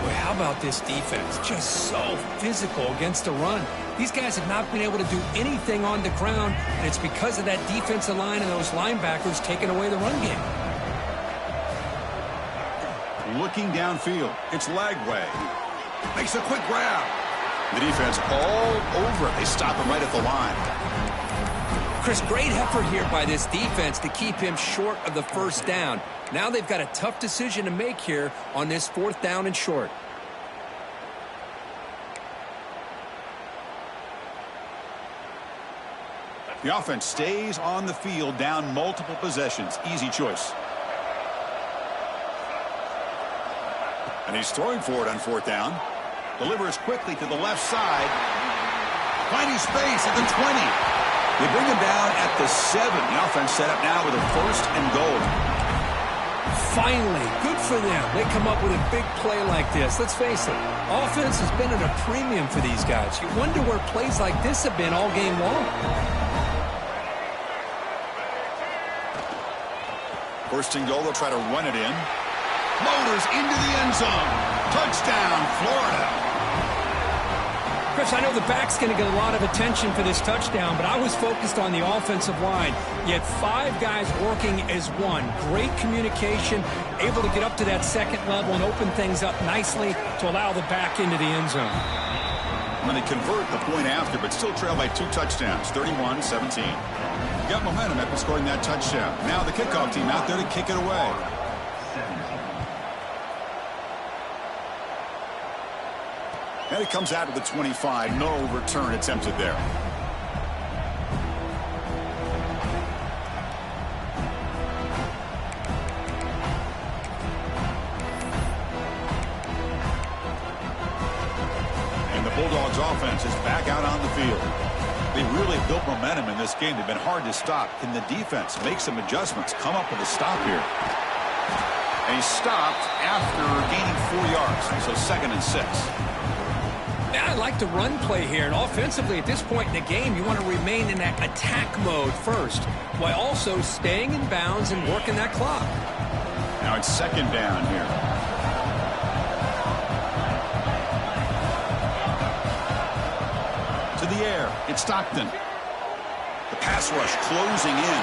S2: Boy, how about this defense? Just so physical against the run. These guys have not been able to do anything on the ground, and it's because of that defensive line and those linebackers taking away the run game.
S1: Looking downfield. It's Lagway. Makes a quick grab. The defense all over it. They stop him right at the line.
S2: Chris, great effort here by this defense to keep him short of the first down. Now they've got a tough decision to make here on this fourth down and short.
S1: The offense stays on the field, down multiple possessions. Easy choice. And he's throwing for it on fourth down. Delivers quickly to the left side. Finding space at the 20. They bring him down at the 7. The offense set up now with a first and goal.
S2: Finally, good for them. They come up with a big play like this. Let's face it, offense has been at a premium for these guys. You wonder where plays like this have been all game long.
S1: First and goal, they'll try to run it in. Motors into the end zone. Touchdown, Florida.
S3: Chris, I know the back's going to get a lot of attention for this touchdown, but I was focused on the offensive line. You had 5 guys working as one. Great communication, able to get up to that second level and open things up nicely to allow the back into the end zone.
S1: When they convert the point after, but still trail by 2 touchdowns, 31-17. Got momentum after scoring that touchdown. Now the kickoff team out there to kick it away. And it comes out to the 25. No return attempted there. And the Bulldogs offense is back out on the field. They really built momentum in this game. They've been hard to stop. Can the defense make some adjustments? Come up with a stop here. And he stopped after gaining 4 yards. So 2nd and 6.
S3: Yeah, I like the run play here. And offensively, at this point in the game, you want to remain in that attack mode first, while also staying in bounds and working that clock.
S1: Now it's second down here. To the air, it's Stockton. The pass rush closing in.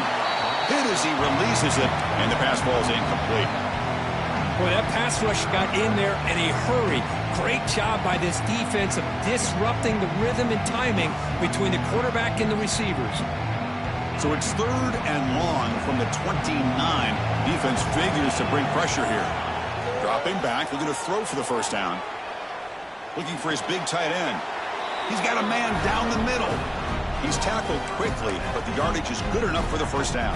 S1: Hit as he releases it, and the pass ball is incomplete.
S3: Boy, that pass rush got in there in a hurry. Great job by this defense of disrupting the rhythm and timing between the quarterback and the receivers.
S1: So it's third and long from the 29. Defense figures to bring pressure here. Dropping back, looking to throw for the first down. Looking for his big tight end. He's got a man down the middle. He's tackled quickly, but the yardage is good enough for the first down.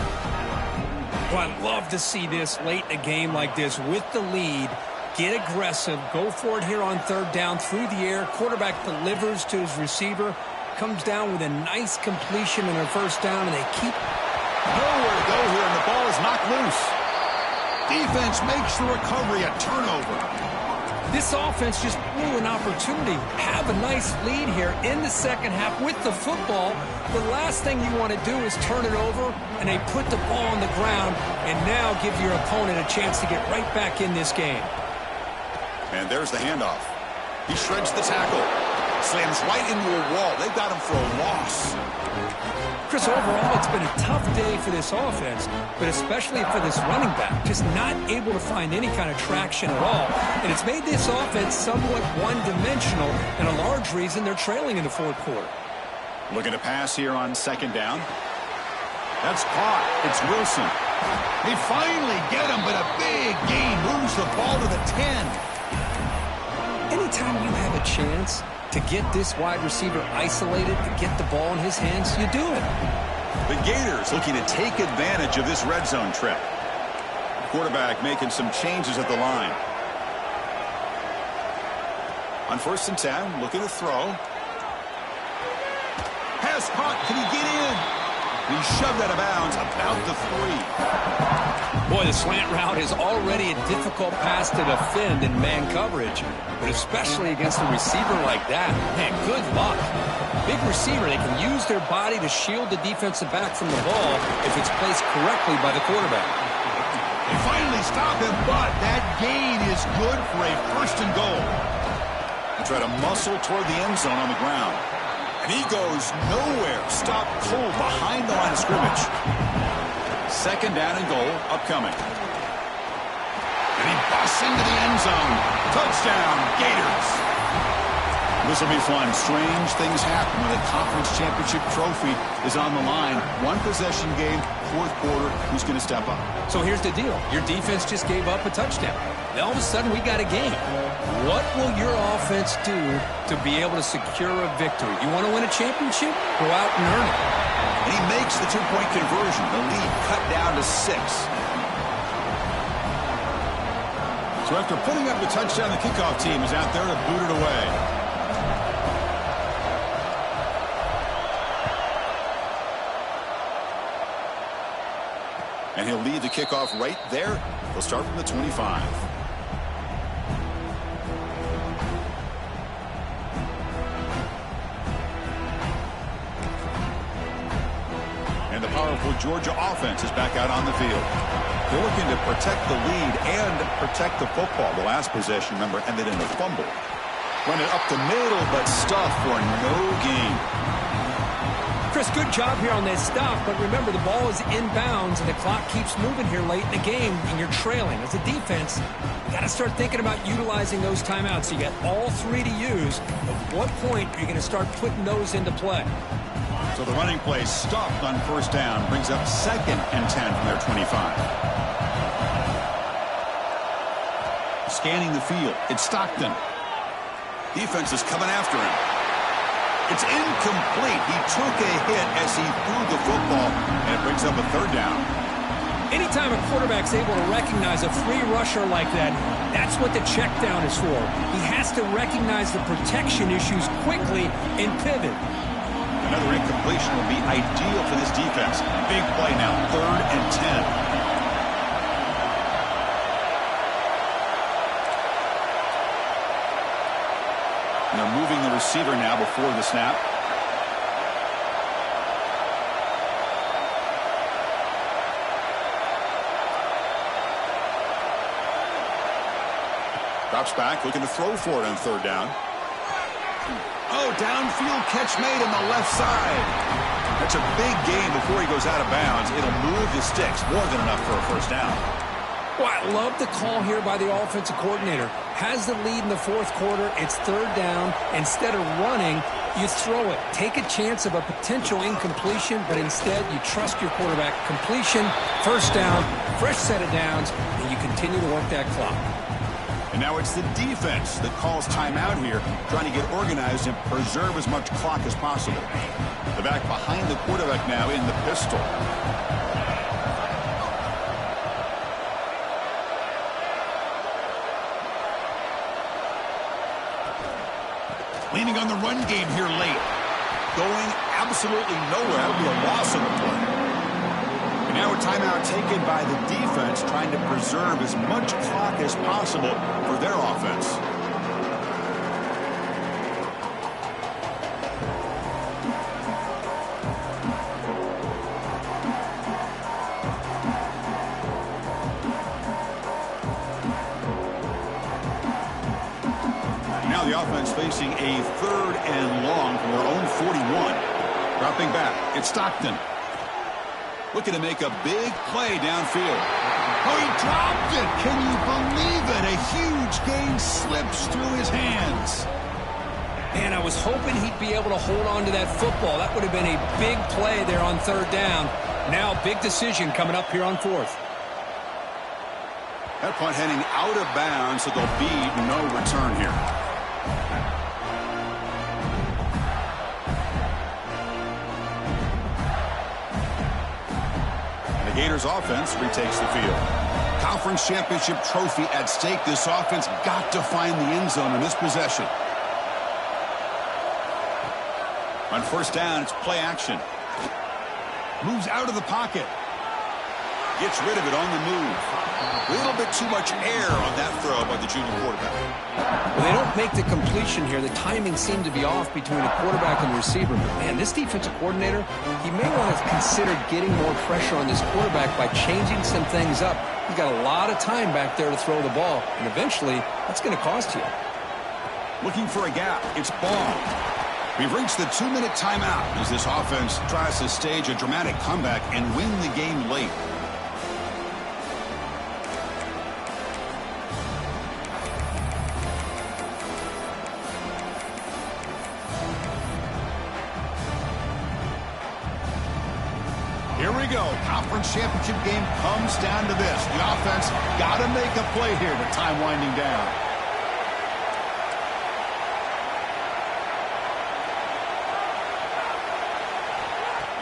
S3: Well, I'd love to see this late in a game like this with the lead. Get aggressive. Go for it here on third down through the air. Quarterback delivers to his receiver. Comes down with a nice completion and a first down, and they keep
S1: nowhere to go here, and the ball is knocked loose. Defense makes the recovery a turnover.
S3: This offense just blew an opportunity. Have a nice lead here in the second half with the football. The last thing you want to do is turn it over, and they put the ball on the ground and now give your opponent a chance to get right back in this game.
S1: And there's the handoff. He shreds the tackle. Slams right into a wall. They've got him for a loss.
S3: Chris, overall, it's been a tough day for this offense, but especially for this running back. Just not able to find any kind of traction at all. And it's made this offense somewhat one-dimensional, and a large reason they're trailing in the fourth quarter.
S1: Looking to pass here on second down. That's caught. It's Wilson. They finally get him, but a big gain moves the ball to the 10.
S3: Anytime you have a chance to get this wide receiver isolated, to get the ball in his hands, you do it.
S1: The Gators looking to take advantage of this red zone trip. Quarterback making some changes at the line. On first and 10, looking to throw. Pass caught. Can he get in? He shoved out of bounds about the 3.
S3: Boy, the slant route is already a difficult pass to defend in man coverage, but especially against a receiver like that. Man, good luck. Big receiver, they can use their body to shield the defensive back from the ball if it's placed correctly by the quarterback.
S1: They finally stop him, but that gain is good for a first and goal. They try to muscle toward the end zone on the ground. And he goes nowhere. Stop cold behind the line of scrimmage. Second down and goal upcoming. And he busts into the end zone. Touchdown, Gators. This will be fun. Strange things happen when the conference championship trophy is on the line. One possession game, fourth quarter. Who's going to step up?
S3: So here's the deal. Your defense just gave up a touchdown. Now all of a sudden we got a game. What will your offense do to be able to secure a victory? You want to win a championship? Go out and earn it.
S1: And he makes the two-point conversion. The lead cut down to 6. So after putting up the touchdown, the kickoff team is out there to boot it away. And he'll lead the kickoff right there. He'll start from the 25. And the powerful Georgia offense is back out on the field. They're looking to protect the lead and protect the football. The last possession, remember, ended in a fumble. Run it up the middle, but stuffed for no gain.
S3: Chris, good job here on that stop, but remember the ball is inbounds and the clock keeps moving here late in the game and you're trailing. As a defense, you got to start thinking about utilizing those timeouts. You got all 3 to use. At what point are you going to start putting those into play?
S1: So the running play stopped on first down, brings up second and 10 from their 25. Scanning the field, it's Stockton. Defense is coming after him. It's incomplete. He took a hit as he threw the football, and it brings up a third down.
S3: Anytime a quarterback's able to recognize a free rusher like that, that's what the check down is for. He has to recognize the protection issues quickly and pivot.
S1: Another incompletion will be ideal for this defense. Big play now, third and 10. And they're moving the receiver now before the snap. Drops back, looking to throw for it on third down. Oh, downfield catch made on the left side. That's a big gain before he goes out of bounds. It'll move the sticks, more than enough for a first down.
S3: Well, I love the call here by the offensive coordinator. Has the lead in the fourth quarter. It's third down. Instead of running, you throw it. Take a chance of a potential incompletion, but instead you trust your quarterback. Completion, first down, fresh set of downs, and you continue to work that clock.
S1: And now it's the defense that calls timeout here, trying to get organized and preserve as much clock as possible. The back behind the quarterback now in the pistol. Leaning on the run game here late. Going absolutely nowhere. That would be a loss on the play. And now a timeout taken by the defense, trying to preserve as much clock as possible for their offense. Now the offense facing a third and long from their own 41. Dropping back, it's Stockton. Looking to make a big play downfield. Oh, he dropped it! Can you believe it? A huge gain slips through his hands.
S3: Man, I was hoping he'd be able to hold on to that football. That would have been a big play there on third down. Now, big decision coming up here on fourth.
S1: That punt heading out of bounds, so there'll be no return here. Gators offense retakes the field. Conference championship trophy at stake. This offense got to find the end zone in this possession. On first down, it's play action. Moves out of the pocket. Gets rid of it on the move. A little bit too much air on that throw by the junior quarterback.
S3: Well, they don't make the completion here. The timing seemed to be off between the quarterback and the receiver. But, man, this defensive coordinator, he may want to consider getting more pressure on this quarterback by changing some things up. He's got a lot of time back there to throw the ball, and eventually that's going to cost you.
S1: Looking for a gap. It's Ball. We've reached the 2-minute timeout as this offense tries to stage a dramatic comeback and win the game late. Here we go. Conference championship game comes down to this. The offense got to make a play here with time winding down.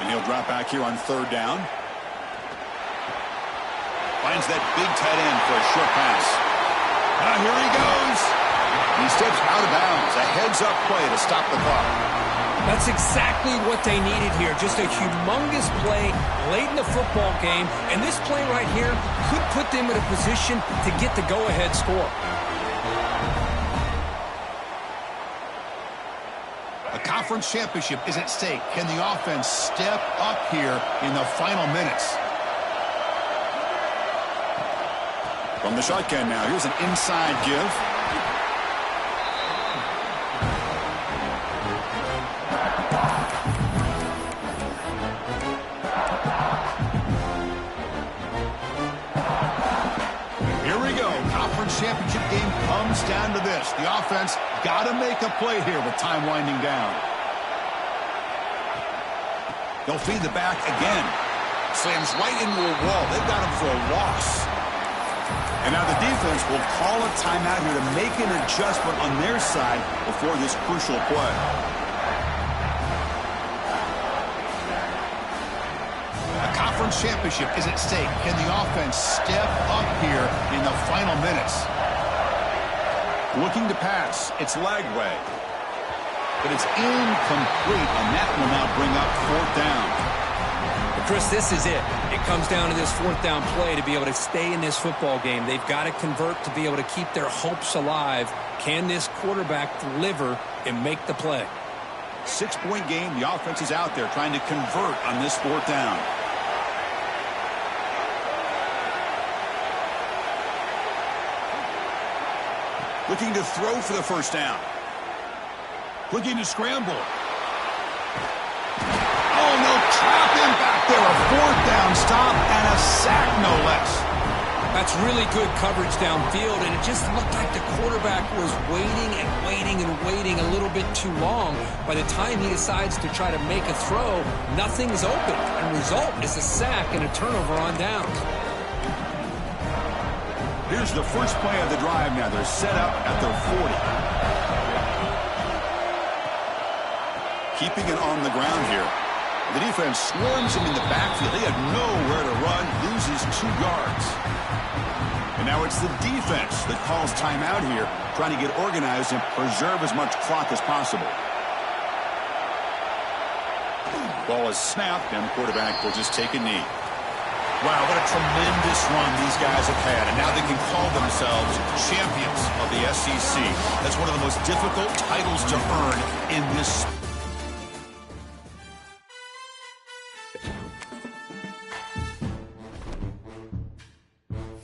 S1: And he'll drop back here on third down. Finds that big tight end for a short pass. Now here he goes. He steps out of bounds. A heads-up play to stop the clock.
S3: That's exactly what they needed here. Just a humongous play late in the football game. And this play right here could put them in a position to get the go-ahead score.
S1: A conference championship is at stake. Can the offense step up here in the final minutes? From the shotgun now, here's an inside give. Championship game comes down to this. The offense got to make a play here with time winding down. They'll feed the back again. Slams right into a wall. They've got him for a loss. And now the defense will call a timeout here to make an adjustment on their side before this crucial play. Conference championship is at stake. Can the offense step up here in the final minutes? Looking to pass. It's Lagway. But it's incomplete, and that will now bring up fourth down. The
S2: Chris, this is it. It comes down to this fourth down play to be able to stay in this football game. They've got to convert to be able to keep their hopes alive. Can this quarterback deliver and make the play?
S1: 6-point game. The offense is out there trying to convert on this fourth down. Looking to throw for the first down. Looking to scramble. Oh, no, trap him back there. A fourth down stop and a sack, no less.
S2: That's really good coverage downfield, and it just looked like the quarterback was waiting and waiting and waiting a little bit too long. By the time he decides to try to make a throw, nothing's open, and result is a sack and a turnover on downs.
S1: Here's the first play of the drive now. They're set up at their 40. Keeping it on the ground here. The defense swarms him in the backfield. They have nowhere to run, loses 2 yards. And now it's the defense that calls timeout here, trying to get organized and preserve as much clock as possible. Ball is snapped, and the quarterback will just take a knee. Wow, what a tremendous run these guys have had, and now they can call themselves champions of the SEC. That's one of the most difficult titles to earn in this sport.